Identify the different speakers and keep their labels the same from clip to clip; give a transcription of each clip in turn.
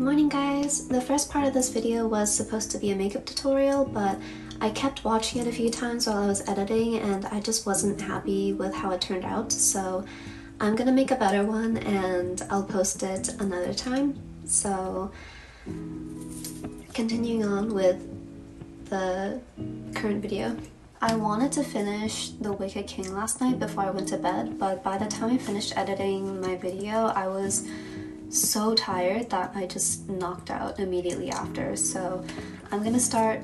Speaker 1: morning guys! The first part of this video was supposed to be a makeup tutorial, but I kept watching it a few times while I was editing and I just wasn't happy with how it turned out, so I'm gonna make a better one and I'll post it another time. So continuing on with the current video. I wanted to finish The Wicked King last night before I went to bed, but by the time I finished editing my video, I was so tired that I just knocked out immediately after. So I'm gonna start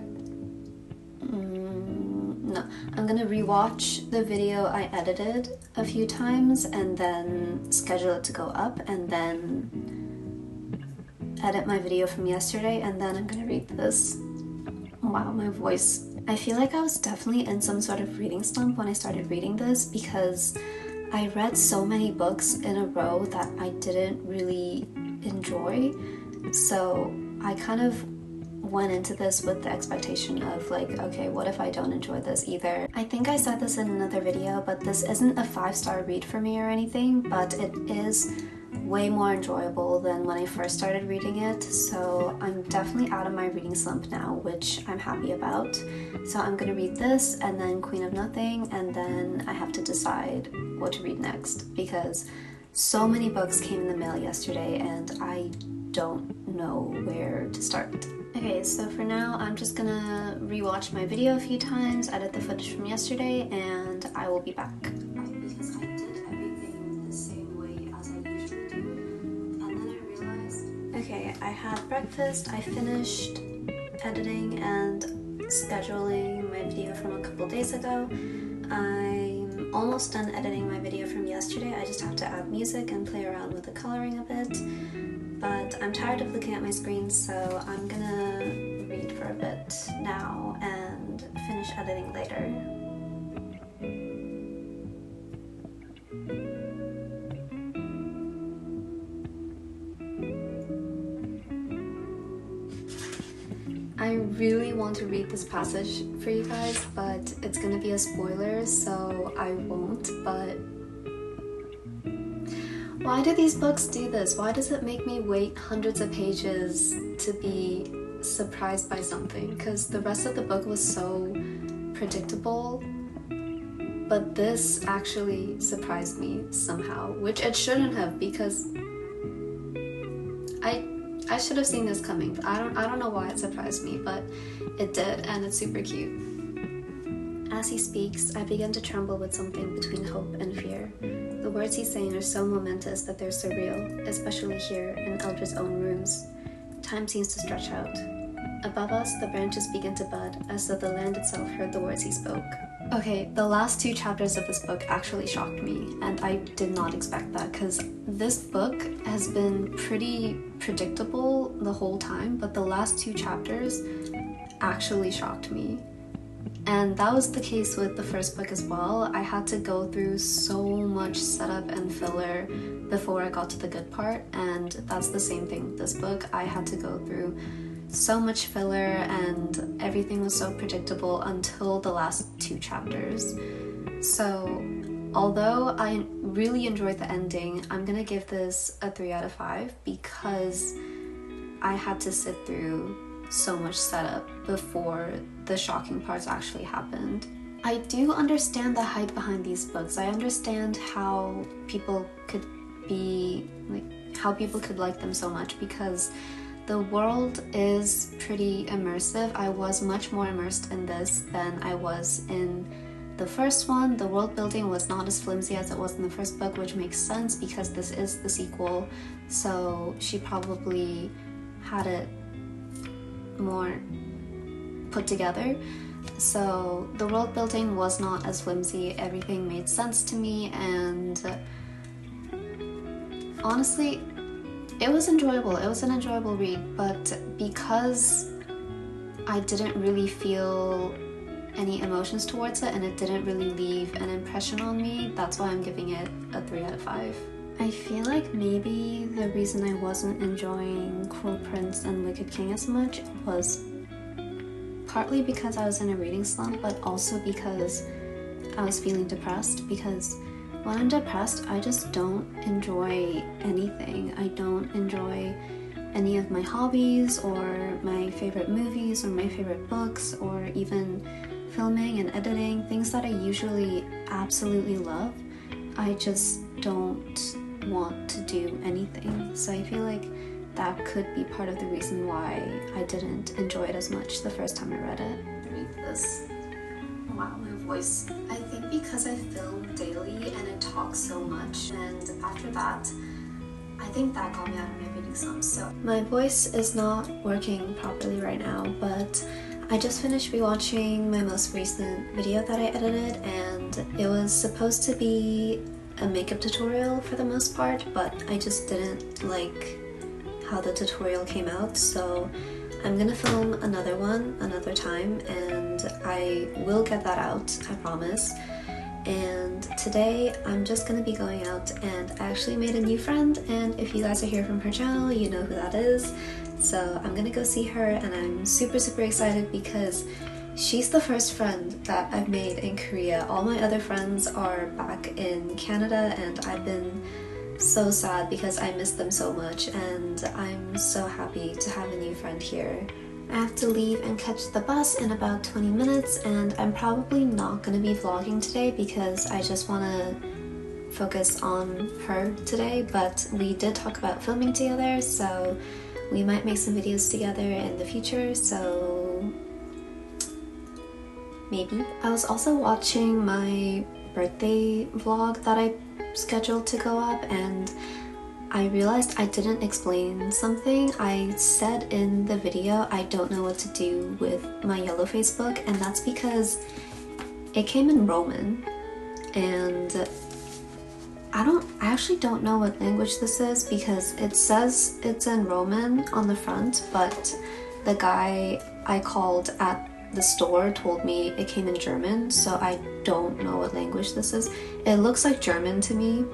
Speaker 1: I'm gonna rewatch the video I edited a few times and then schedule it to go up, and then edit my video from yesterday, and then I'm gonna read this. Wow, my voice. I feel like I was definitely in some sort of reading slump when I started reading this because I read so many books in a row that I didn't really enjoy, so I kind of went into this with the expectation of like, okay, what if I don't enjoy this either? I think I said this in another video, but this isn't a 5-star read for me or anything, but it is way more enjoyable than when I first started reading it, so I'm definitely out of my reading slump now, which I'm happy about. So I'm gonna read this and then Queen of Nothing, and then I have to decide what to read next because so many books came in the mail yesterday and I don't know where to start. Okay, so for now I'm just gonna rewatch my video a few times, edit the footage from yesterday, and I will be back. Because I did everything the same way as I usually do, and then I realized... Okay, I had breakfast, I finished editing and scheduling my video from a couple days ago. I'm almost done editing my video from yesterday. I just have to add music and play around with the coloring a bit. But I'm tired of looking at my screen, so I'm gonna read for a bit now and finish editing later. I really want to read this passage for you guys, but it's gonna be a spoiler, so I won't, but why do these books do this? Why does it make me wait hundreds of pages to be surprised by something? Because the rest of the book was so predictable, but this actually surprised me somehow, which it shouldn't have, because I should have seen this coming. I don't know why it surprised me, but it did, and it's super cute. As he speaks, I begin to tremble with something between hope and fear. The words he's saying are so momentous that they're surreal, especially here in Eldred's own rooms. Time seems to stretch out. Above us, the branches begin to bud, as though the land itself heard the words he spoke. Okay, the last 2 chapters of this book actually shocked me, and I did not expect that, because this book has been pretty predictable the whole time, but the last 2 chapters actually shocked me. And that was the case with the first book as well. I had to go through so much setup and filler before I got to the good part, and that's the same thing with this book. I had to go through so much filler and everything was so predictable until the last 2 chapters. So although I really enjoyed the ending, I'm gonna give this a 3 out of 5 because I had to sit through so much setup before the shocking parts actually happened. I do understand the hype behind these books. I understand how people could like them so much because the world is pretty immersive. I was much more immersed in this than I was in the first one. The world building was not as flimsy as it was in the first book, which makes sense because this is the sequel, so she probably had it more put together. So the world building was not as flimsy, everything made sense to me, and honestly it was enjoyable. It was an enjoyable read, but because I didn't really feel any emotions towards it and it didn't really leave an impression on me, that's why I'm giving it a 3 out of 5. I feel like maybe the reason I wasn't enjoying Cruel Prince and Wicked King as much was partly because I was in a reading slump, but also because I was feeling depressed, because when I'm depressed, I just don't enjoy anything. I don't enjoy any of my hobbies or my favorite movies or my favorite books or even filming and editing, things that I usually absolutely love, I just don't want to do anything. So I feel like that could be part of the reason why I didn't enjoy it as much the first time I read it. Read this. Wow, my voice. I think because I film daily and I talk so much, and after that, I think that got me out of my reading slump. So my voice is not working properly right now, but I just finished rewatching my most recent video that I edited, and it was supposed to be a makeup tutorial for the most part, but I just didn't like how the tutorial came out, so I'm gonna film another one another time, and I will get that out, I promise. And today I'm just gonna be going out, and I actually made a new friend, and if you guys are here from her channel, you know who that is. So I'm gonna go see her, and I'm super excited because she's the first friend that I've made in Korea. All my other friends are back in Canada, and I've been so sad because I miss them so much, and I'm so happy to have a new friend here. I have to leave and catch the bus in about 20 minutes, and I'm probably not going to be vlogging today because I just want to focus on her today, but we did talk about filming together, so we might make some videos together in the future, so maybe. I was also watching my birthday vlog that I scheduled to go up, and I realized I didn't explain something. I said in the video I don't know what to do with my yellow Facebook, and that's because it came in Roman, and I actually don't know what language this is because it says it's in Roman on the front, but the guy I called at the store told me it came in German, so I don't know what language this is. It looks like German to me,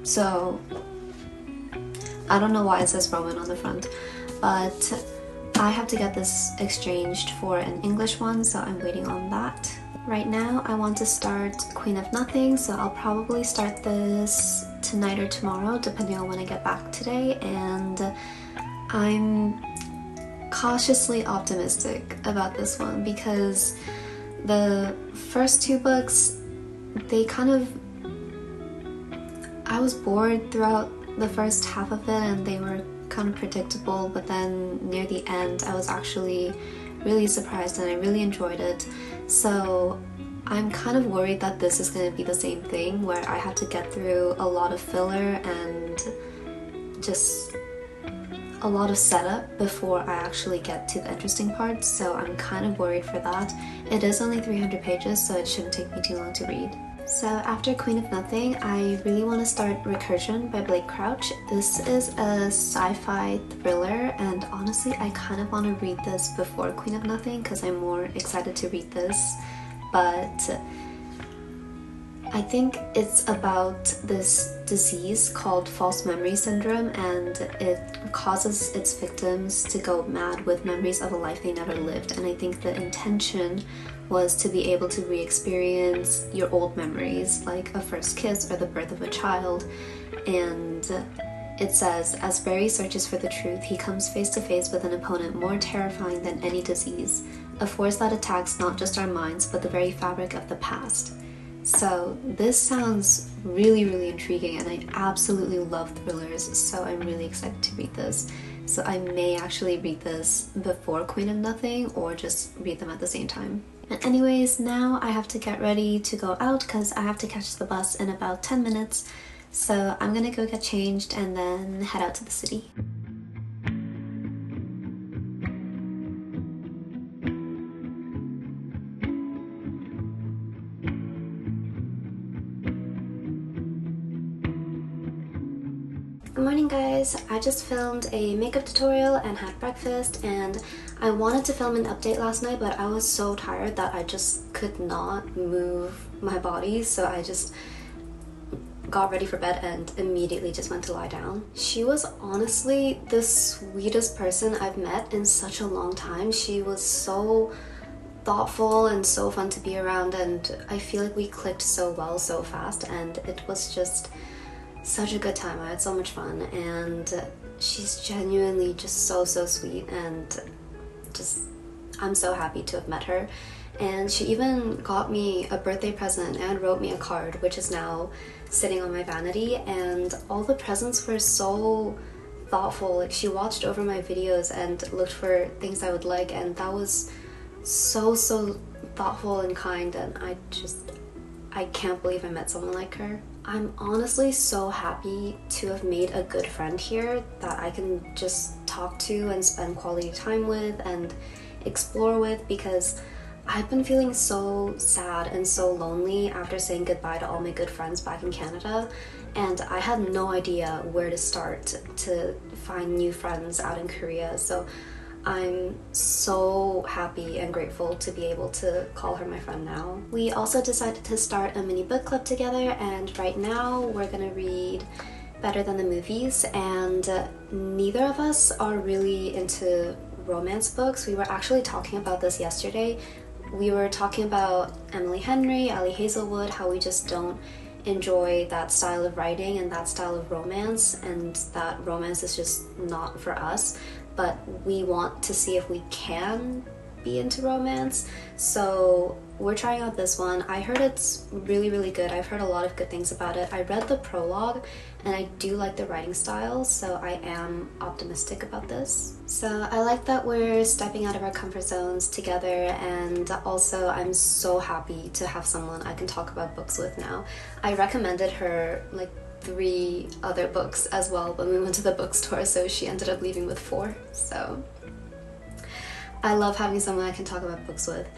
Speaker 1: so I don't know why it says Roman on the front, but I have to get this exchanged for an English one, so I'm waiting on that. Right now I want to start Queen of Nothing, so I'll probably start this tonight or tomorrow depending on when I get back today, and I'm cautiously optimistic about this one because the first two books, they kind of, I was bored throughout the first half of it and they were kind of predictable, but then near the end I was actually really surprised and I really enjoyed it. So I'm kind of worried that this is going to be the same thing where I have to get through a lot of filler and just a lot of setup before I actually get to the interesting parts, so I'm kind of worried for that. It is only 300 pages, so it shouldn't take me too long to read. So after Queen of Nothing, I really want to start Recursion by Blake Crouch. This is a sci-fi thriller, and honestly I kind of want to read this before Queen of Nothing because I'm more excited to read this, but I think it's about this disease called false memory syndrome, and it causes its victims to go mad with memories of a life they never lived. And I think the intention was to be able to re-experience your old memories, like a first kiss or the birth of a child. And it says, as Barry searches for the truth, he comes face to face with an opponent more terrifying than any disease, a force that attacks not just our minds, but the very fabric of the past. So this sounds really intriguing, and I absolutely love thrillers, so I'm really excited to read this. So I may actually read this before Queen of Nothing or just read them at the same time. And anyways, now I have to get ready to go out because I have to catch the bus in about 10 minutes. So I'm gonna go get changed and then head out to the city. Good morning guys, I just filmed a makeup tutorial and had breakfast, and I wanted to film an update last night, but I was so tired that I just could not move my body, so I just got ready for bed and immediately just went to lie down. She was honestly the sweetest person I've met in such a long time. She was so thoughtful and so fun to be around, and I feel like we clicked so well so fast, and it was just such a good time. I had so much fun, and she's genuinely just so sweet, and just I'm so happy to have met her. And she even got me a birthday present and wrote me a card, which is now sitting on my vanity, and all the presents were so thoughtful. Like, she watched over my videos and looked for things I would like, and that was so thoughtful and kind, and I can't believe I met someone like her. I'm honestly so happy to have made a good friend here that I can just talk to and spend quality time with and explore with, because I've been feeling so sad and so lonely after saying goodbye to all my good friends back in Canada, and I had no idea where to start to find new friends out in Korea. So I'm so happy and grateful to be able to call her my friend now. We also decided to start a mini book club together, and right now we're gonna read Better Than the Movies, and neither of us are really into romance books. We were actually talking about this yesterday. We were talking about Emily Henry, Ali Hazelwood, how we just don't enjoy that style of writing and that style of romance, and that romance is just not for us, but we want to see if we can be into romance. So we're trying out this one. I heard it's really good. I've heard a lot of good things about it. I read the prologue and I do like the writing style, so I am optimistic about this. So I like that we're stepping out of our comfort zones together, and also I'm so happy to have someone I can talk about books with now. I recommended her like 3 other books as well when we went to the bookstore, so she ended up leaving with 4. So I love having someone I can talk about books with.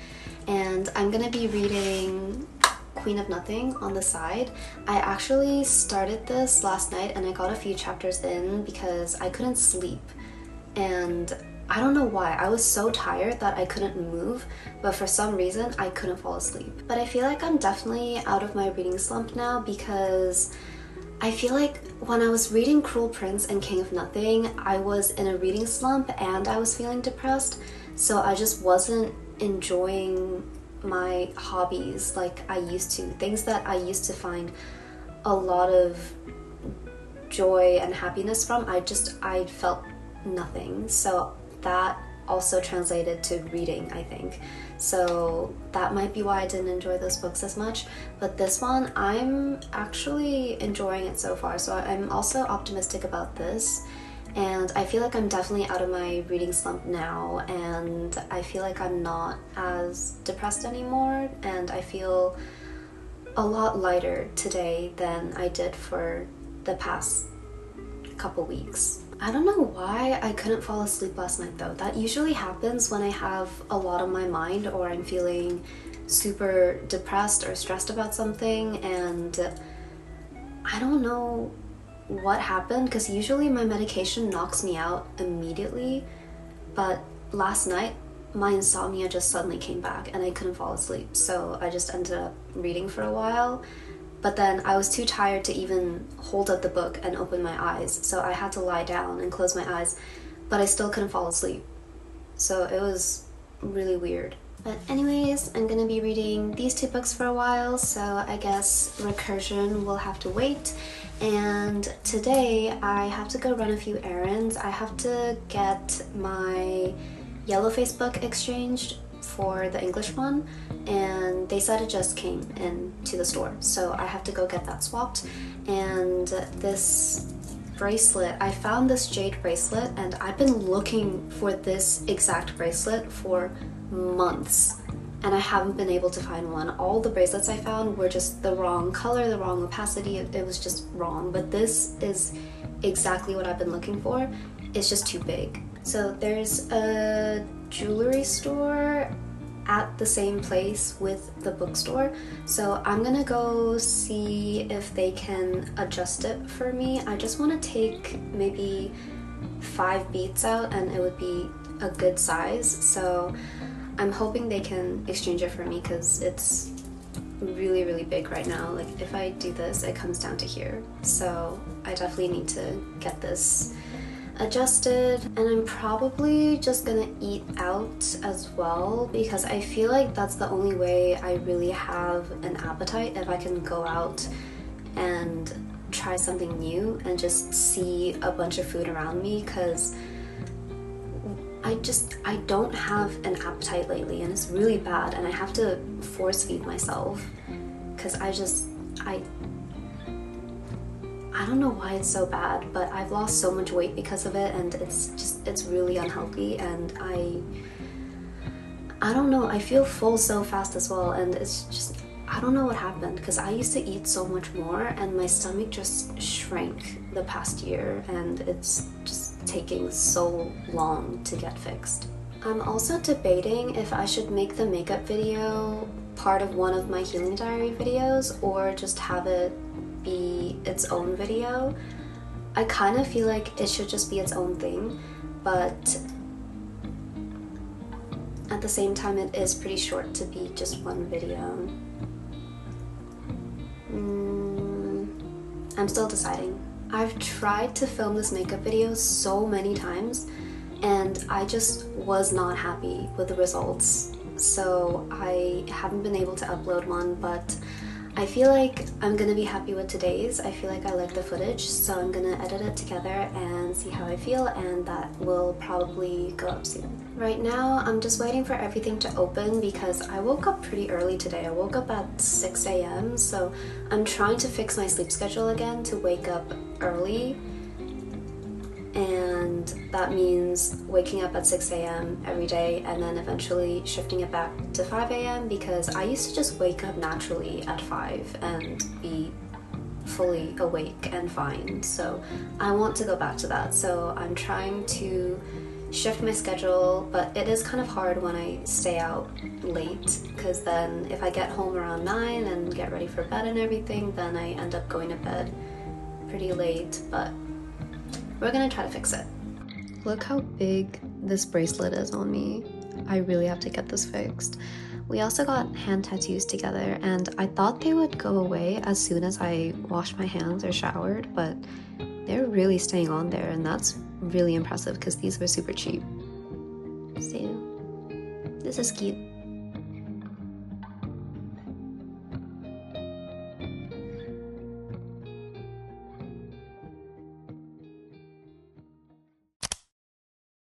Speaker 1: And I'm gonna be reading Queen of Nothing on the side. I actually started this last night and I got a few chapters in because I couldn't sleep, and I don't know why. I was so tired that I couldn't move, but for some reason I couldn't fall asleep. But I feel like I'm definitely out of my reading slump now, because I feel like when I was reading Cruel Prince and King of Nothing, I was in a reading slump and I was feeling depressed, so I just wasn't enjoying my hobbies like I used to. Things that I used to find a lot of joy and happiness from, I felt nothing. So that also translated to reading, I think. So that might be why I didn't enjoy those books as much. But this one, I'm actually enjoying it so far. So I'm also optimistic about this. And I feel like I'm definitely out of my reading slump now, and I feel like I'm not as depressed anymore, and I feel a lot lighter today than I did for the past couple weeks. I don't know why I couldn't fall asleep last night though. That usually happens when I have a lot on my mind, or I'm feeling super depressed or stressed about something, and I don't know what happened, because usually my medication knocks me out immediately, but last night my insomnia just suddenly came back and I couldn't fall asleep, so I just ended up reading for a while. But then I was too tired to even hold up the book and open my eyes, so I had to lie down and close my eyes, but I still couldn't fall asleep. So it was really weird. But anyways, I'm gonna be reading these 2 books for a while, so I guess Recursion will have to wait. And today I have to go run a few errands. I have to get my Yellowface book exchanged for the English one, and they said it just came in to the store, so I have to go get that swapped. And this bracelet, I found this jade bracelet, and I've been looking for this exact bracelet for months, and I haven't been able to find one. All the bracelets I found were just the wrong color, the wrong opacity, it was just wrong. But this is exactly what I've been looking for. It's just too big. So there's a jewelry store at the same place with the bookstore, so I'm gonna go see if they can adjust it for me. I just want to take maybe 5 beads out and it would be a good size, so I'm hoping they can exchange it for me, because it's really big right now. Like, if I do this, it comes down to here, so I definitely need to get this adjusted. And I'm probably just gonna eat out as well, because I feel like that's the only way I really have an appetite, if I can go out and try something new and just see a bunch of food around me, because I don't have an appetite lately, and it's really bad, and I have to force feed myself because I don't know why it's so bad, but I've lost so much weight because of it, and it's really unhealthy, and I don't know, I feel full so fast as well, and it's just, I don't know what happened, because I used to eat so much more and my stomach just shrank the past year, and it's just taking so long to get fixed. I'm also debating if I should make the makeup video part of one of my healing diary videos or just have it be its own video. I kind of feel like it should just be its own thing, but at the same time it is pretty short to be just one video. I'm still deciding. I've tried to film this makeup video so many times and I just was not happy with the results, so I haven't been able to upload one, but I feel like I'm gonna be happy with today's. I feel like I like the footage, so I'm gonna edit it together and see how I feel, and that will probably go up soon. Right now, I'm just waiting for everything to open because I woke up pretty early today. I woke up at 6 a.m. so I'm trying to fix my sleep schedule again to wake up early, and that means waking up at 6 a.m. every day and then eventually shifting it back to 5 a.m. because I used to just wake up naturally at 5 and be fully awake and fine. So I want to go back to that. So I'm trying to shift my schedule, but it is kind of hard when I stay out late, because then if I get home around 9 and get ready for bed and everything, then I end up going to bed pretty late, but we're gonna try to fix it. Look how big this bracelet is on me. I really have to get this fixed. We also got hand tattoos together, and I thought they would go away as soon as I washed my hands or showered, but they're really staying on there, and that's really impressive because these were super cheap. So, this is cute.